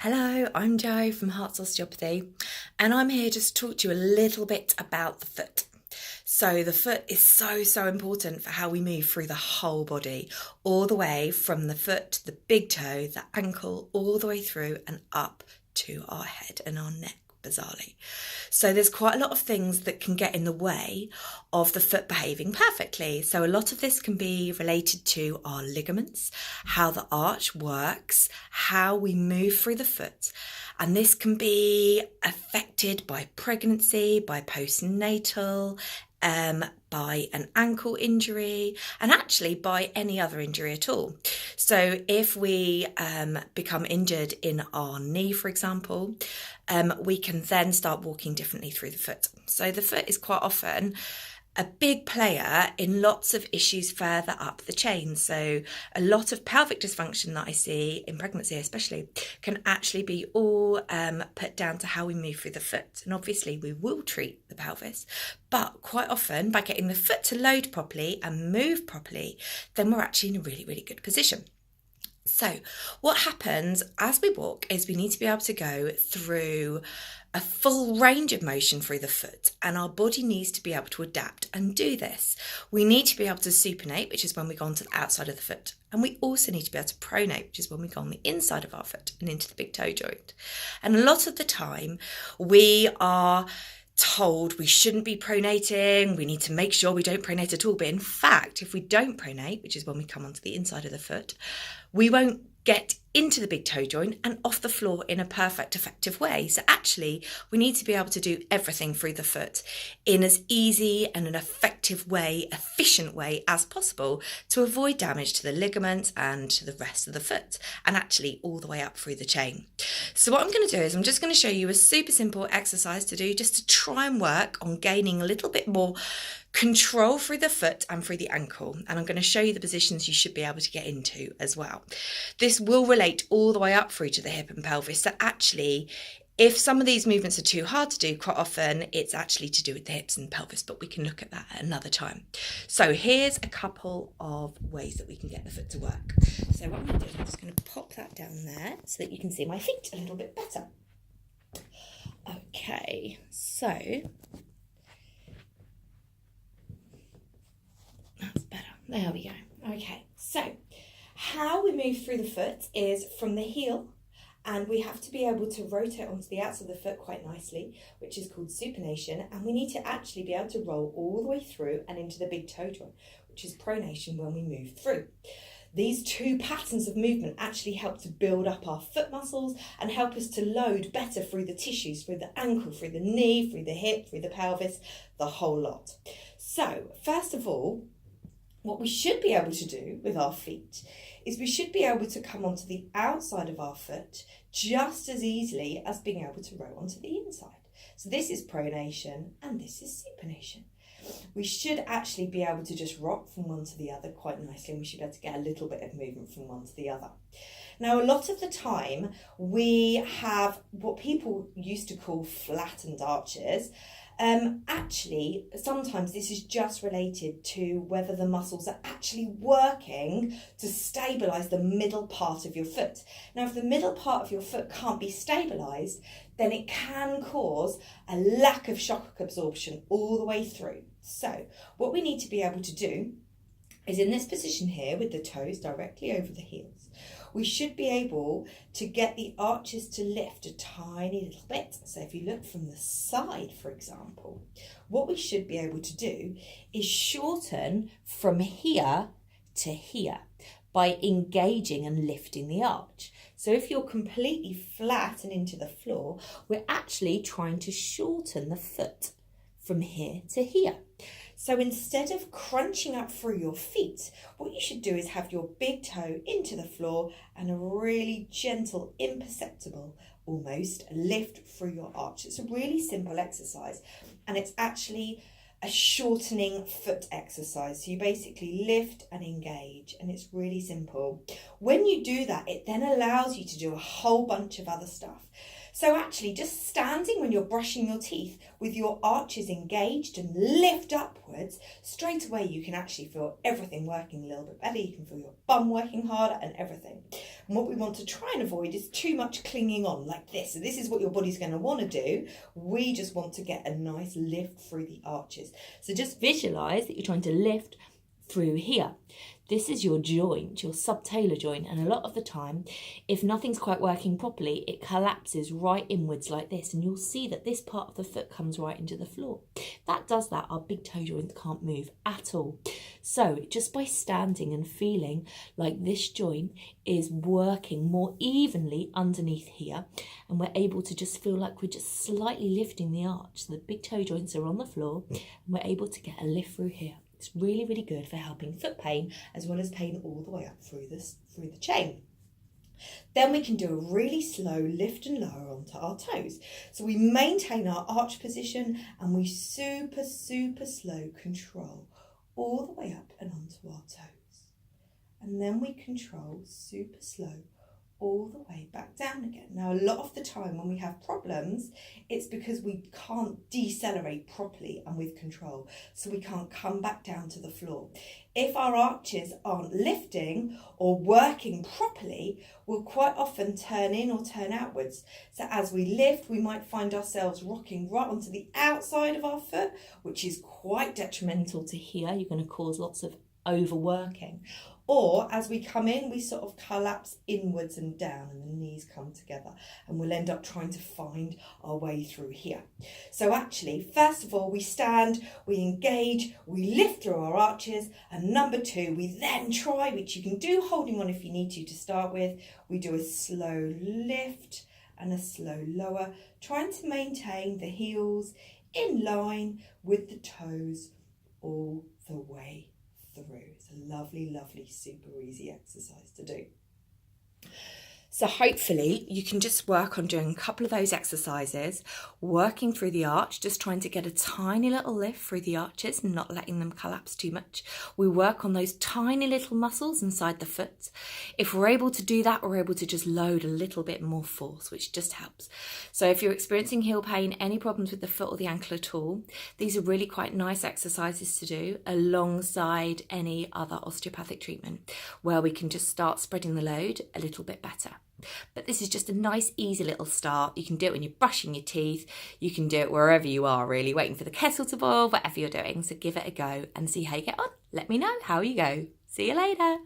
Hello, I'm Jo from Hearts Osteopathy, and I'm here just to talk to you a little bit about the foot. So the foot is so important for how we move through the whole body, all the way from the foot, the big toe, the ankle, all the way through and up to our head and our neck, bizarrely. So there's quite a lot of things that can get in the way of the foot behaving perfectly. So a lot of this can be related to our ligaments, how the arch works, how we move through the foot. And this can be affected by pregnancy, by postnatal, by an ankle injury, and actually by any other injury at all. So if we become injured in our knee, for example, we can then start walking differently through the foot. So the foot is quite often a big player in lots of issues further up the chain. So a lot of pelvic dysfunction that I see in pregnancy especially can actually be all put down to how we move through the foot. And obviously we will treat the pelvis, but quite often by getting the foot to load properly and move properly, then we're actually in a really good position. So what happens as we walk is we need to be able to go through a full range of motion through the foot, and our body needs to be able to adapt and do this. We need to be able to supinate, which is when we go onto the outside of the foot, and we also need to be able to pronate, which is when we go on the inside of our foot and into the big toe joint. And a lot of the time we are told we shouldn't be pronating, we need to make sure we don't pronate at all. But in fact, if we don't pronate, which is when we come onto the inside of the foot, we won't get into the big toe joint and off the floor in a perfect, effective way. So actually, we need to be able to do everything through the foot in as easy and an effective way, efficient way as possible to avoid damage to the ligaments and to the rest of the foot, and actually all the way up through the chain. So what I'm going to do is I'm just going to show you a super simple exercise to do just to try and work on gaining a little bit more control through the foot and through the ankle, and I'm going to show you the positions you should be able to get into as well. This will relate all the way up through to the hip and pelvis. So actually, if some of these movements are too hard to do, quite often it's actually to do with the hips and pelvis, but we can look at that at another time. So here's a couple of ways that we can get the foot to work. So what I'm going to do is I'm just going to pop that down there so that you can see my feet a little bit better. Okay, so that's better. There we go. Okay, so how we move through the foot is from the heel, and we have to be able to rotate onto the outside of the foot quite nicely, which is called supination, and we need to actually be able to roll all the way through and into the big toe joint, which is pronation when we move through. These two patterns of movement actually help to build up our foot muscles and help us to load better through the tissues, through the ankle, through the knee, through the hip, through the pelvis, the whole lot. So first of all, what we should be able to do with our feet is we should be able to come onto the outside of our foot just as easily as being able to row onto the inside. So this is pronation and this is supination. We should actually be able to just rock from one to the other quite nicely, and we should be able to get a little bit of movement from one to the other. Now, a lot of the time we have what people used to call flattened arches. Actually, sometimes this is just related to whether the muscles are actually working to stabilise the middle part of your foot. Now, if the middle part of your foot can't be stabilised, then it can cause a lack of shock absorption all the way through. So what we need to be able to do is in this position here with the toes directly over the heels, we should be able to get the arches to lift a tiny little bit. So if you look from the side, for example, what we should be able to do is shorten from here to here by engaging and lifting the arch. So if you're completely flat and into the floor, we're actually trying to shorten the foot from here to here. So instead of crunching up through your feet, what you should do is have your big toe into the floor and a really gentle, imperceptible, almost, lift through your arch. It's a really simple exercise, and it's actually a shortening foot exercise. So you basically lift and engage, and it's really simple. When you do that, it then allows you to do a whole bunch of other stuff. So actually just standing when you're brushing your teeth with your arches engaged and lift upwards, straight away you can actually feel everything working a little bit better. You can feel your bum working harder and everything. And what we want to try and avoid is too much clinging on like this. So this is what your body's going to want to do. We just want to get a nice lift through the arches. So just visualize that you're trying to lift through here. This is your joint, your subtalar joint, and a lot of the time, if nothing's quite working properly, it collapses right inwards like this, and you'll see that this part of the foot comes right into the floor. If that does that, our big toe joint can't move at all. So just by standing and feeling like this joint is working more evenly underneath here, and we're able to just feel like we're just slightly lifting the arch, so the big toe joints are on the floor, and we're able to get a lift through here. It's really, really good for helping foot pain as well as pain all the way up through the chain. Then we can do a really slow lift and lower onto our toes. So we maintain our arch position and we super, super slow control all the way up and onto our toes. And then we control super slow all the way back down again. Now, a lot of the time when we have problems, it's because we can't decelerate properly and with control, so we can't come back down to the floor. If our arches aren't lifting or working properly, we'll quite often turn in or turn outwards. So as we lift, we might find ourselves rocking right onto the outside of our foot, which is quite detrimental to here. You're going to cause lots of overworking. Or as we come in, we sort of collapse inwards and down and the knees come together, and we'll end up trying to find our way through here. So actually, first of all, we stand, we engage, we lift through our arches, and number two, we then try, which you can do holding on if you need to start with, we do a slow lift and a slow lower, trying to maintain the heels in line with the toes all the way through. It's a lovely, lovely, super easy exercise to do. So hopefully you can just work on doing a couple of those exercises, working through the arch, just trying to get a tiny little lift through the arches and not letting them collapse too much. We work on those tiny little muscles inside the foot. If we're able to do that, we're able to just load a little bit more force, which just helps. So if you're experiencing heel pain, any problems with the foot or the ankle at all, these are really quite nice exercises to do alongside any other osteopathic treatment, where we can just start spreading the load a little bit better. But this is just a nice, easy little start. You can do it when you're brushing your teeth. You can do it wherever you are, really, waiting for the kettle to boil, whatever you're doing. So give it a go and see how you get on. Let me know how you go. See you later.